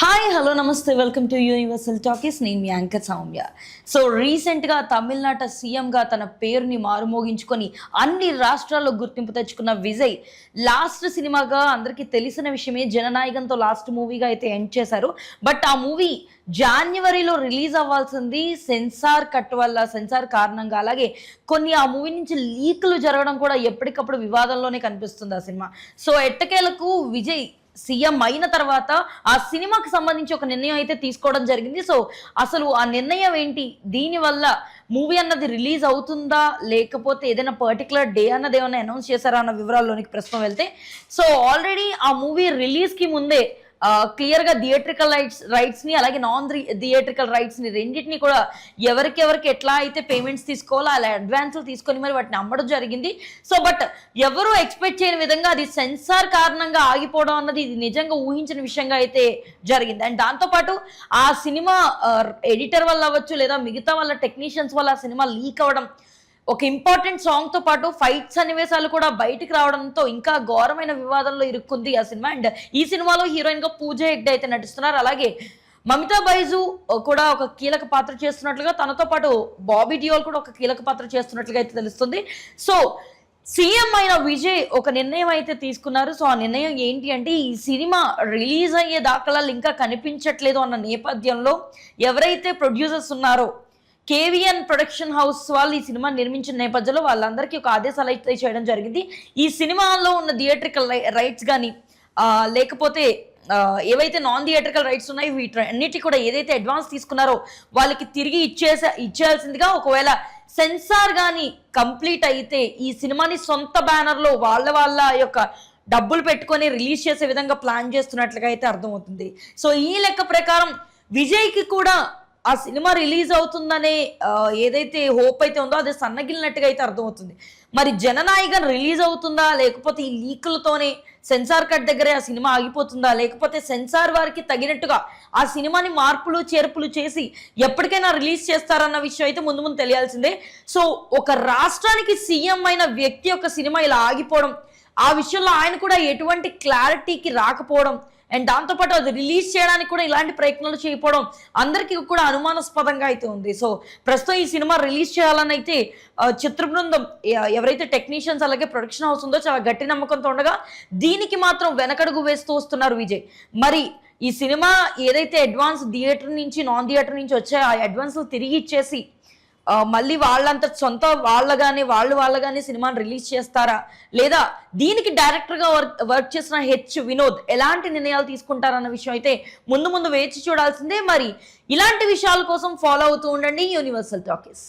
Hi hello నమస్తే welcome to universal talkies. నేను మీ anchor Soumya. So రీసెంట్గా తమిళనాట సీఎంగా తన పేరుని మారుమోగించుకొని అన్ని రాష్ట్రాల్లో గుర్తింపు తెచ్చుకున్న విజయ్ లాస్ట్ సినిమాగా అందరికీ తెలిసిన విషయమే జననాయకంతో లాస్ట్ మూవీగా అయితే ఎండ్ చేశారు. బట్ ఆ మూవీ జాన్యువరిలో రిలీజ్ అవ్వాల్సింది సెన్సార్ కట్ వల్ల, సెన్సార్ కారణంగా, అలాగే కొన్ని ఆ మూవీ నుంచి లీకులు జరగడం కూడా ఎప్పటికప్పుడు వివాదంలోనే కనిపిస్తుంది ఆ సినిమా. సో ఎట్టకేలకు విజయ్ సీఎం అయిన తర్వాత ఆ సినిమాకి సంబంధించి ఒక నిర్ణయం అయితే తీసుకోవడం జరిగింది. సో అసలు ఆ నిర్ణయం ఏంటి, దీనివల్ల మూవీ అన్నది రిలీజ్ అవుతుందా లేకపోతే ఏదైనా పర్టికులర్ డే అన్నది ఏమైనా అనౌన్స్ చేశారా అన్న వివరాల్లోనికి ప్రస్తుతం వెళ్తే, సో ఆల్రెడీ ఆ మూవీ రిలీజ్కి ముందే క్లియర్గా థియేట్రికల్ రైట్స్ ని అలాగే నాన్ థియేట్రికల్ రైట్స్ ని రెండింటిని కూడా ఎవరికి ఎట్లా అయితే పేమెంట్స్ తీసుకోవాలో అలా అడ్వాన్స్లు తీసుకొని మరి వాటిని అమ్మడం జరిగింది. సో బట్ ఎవరు ఎక్స్పెక్ట్ చేయని విధంగా అది సెన్సార్ కారణంగా ఆగిపోవడం అన్నది ఇది నిజంగా ఊహించిన విషయంగా అయితే జరిగింది. అండ్ దాంతోపాటు ఆ సినిమా ఎడిటర్ వల్ల అవ్వచ్చు లేదా మిగతా వాళ్ళ టెక్నీషియన్స్ వల్ల ఆ సినిమా లీక్ అవ్వడం, ఒక ఇంపార్టెంట్ సాంగ్ తో పాటు ఫైట్ సన్నివేశాలు కూడా బయటికి రావడంతో ఇంకా ఘోరమైన వివాదంలో ఇరుక్కుంది ఆ సినిమా. అండ్ ఈ సినిమాలో హీరోయిన్ గా పూజ హెగ్డే అయితే నటిస్తున్నారు. అలాగే మమితా బైజు కూడా ఒక కీలక పాత్ర చేస్తున్నట్లుగా, తనతో పాటు బాబీ డియోల్ కూడా ఒక కీలక పాత్ర చేస్తున్నట్లుగా అయితే తెలుస్తుంది. సో సీఎం అయిన విజయ్ ఒక నిర్ణయం అయితే తీసుకున్నారు. సో ఆ నిర్ణయం ఏంటి అంటే, ఈ సినిమా రిలీజ్ అయ్యే దాఖలాలు ఇంకా కనిపించట్లేదు అన్న నేపథ్యంలో ఎవరైతే ప్రొడ్యూసర్స్ ఉన్నారో కేవిఎన్ ప్రొడక్షన్ హౌస్ వాళ్ళు ఈ సినిమా నిర్మించిన నేపథ్యంలో వాళ్ళందరికీ ఒక ఆదేశాలు అయితే చేయడం జరిగింది. ఈ సినిమాలో ఉన్న థియేట్రికల్ రైట్స్ కానీ లేకపోతే ఏవైతే నాన్ థియేట్రికల్ రైట్స్ ఉన్నాయో వీటన్నిటి కూడా ఏదైతే అడ్వాన్స్ తీసుకున్నారో వాళ్ళకి తిరిగి ఇచ్చేయాల్సిందిగా, ఒకవేళ సెన్సార్ కానీ కంప్లీట్ అయితే ఈ సినిమాని సొంత బ్యానర్లో వాళ్ళ యొక్క డబ్బులు పెట్టుకొని రిలీజ్ చేసే విధంగా ప్లాన్ చేస్తున్నట్లుగా అయితే అర్థమవుతుంది. సో ఈ లెక్క ప్రకారం విజయ్కి కూడా ఆ సినిమా రిలీజ్ అవుతుందనే ఏదైతే హోప్ అయితే ఉందో అది సన్నగిలినట్టుగా అయితే అర్థమవుతుంది. మరి జననాయకన్ రిలీజ్ అవుతుందా లేకపోతే ఈ లీకులతోనే సెన్సార్ కట్ దగ్గరే ఆ సినిమా ఆగిపోతుందా, లేకపోతే సెన్సార్ వారికి తగినట్టుగా ఆ సినిమాని మార్పులు చేర్పులు చేసి ఎప్పటికైనా రిలీజ్ చేస్తారన్న విషయం అయితే ముందు ముందు తెలియాల్సిందే. సో ఒక రాష్ట్రానికి సీఎం అయిన వ్యక్తి యొక్క సినిమా ఇలా ఆగిపోవడం, ఆ విషయంలో ఆయన కూడా ఎటువంటి క్లారిటీకి రాకపోవడం, అండ్ దాంతోపాటు అది రిలీజ్ చేయడానికి కూడా ఇలాంటి ప్రయత్నాలు చేయకపోవడం అందరికీ కూడా అనుమానాస్పదంగా అయితే ఉంది. సో ప్రస్తుతం ఈ సినిమా రిలీజ్ చేయాలని అయితే చిత్ర బృందం ఎవరైతే టెక్నీషియన్స్ అలాగే ప్రొడక్షన్ హౌస్ ఉందో చాలా గట్టి నమ్మకంతో ఉండగా దీనికి మాత్రం వెనకడుగు వేస్తూ వస్తున్నారు విజయ్. మరి ఈ సినిమా ఏదైతే అడ్వాన్స్ థియేటర్ నుంచి నాన్ థియేటర్ నుంచి వచ్చాయో ఆ అడ్వాన్స్లు తిరిగి ఇచ్చేసి మళ్ళీ వాళ్ళంత సొంత వాళ్ళగానే సినిమాని రిలీజ్ చేస్తారా, లేదా దీనికి డైరెక్టర్గా వర్క్ చేసిన వినోద్ ఎలాంటి నిర్ణయాలు తీసుకుంటారన్న విషయం అయితే ముందు వేచి చూడాల్సిందే. మరి ఇలాంటి విషయాల కోసం ఫాలో అవుతూ ఉండండి యూనివర్సల్ టాకీస్.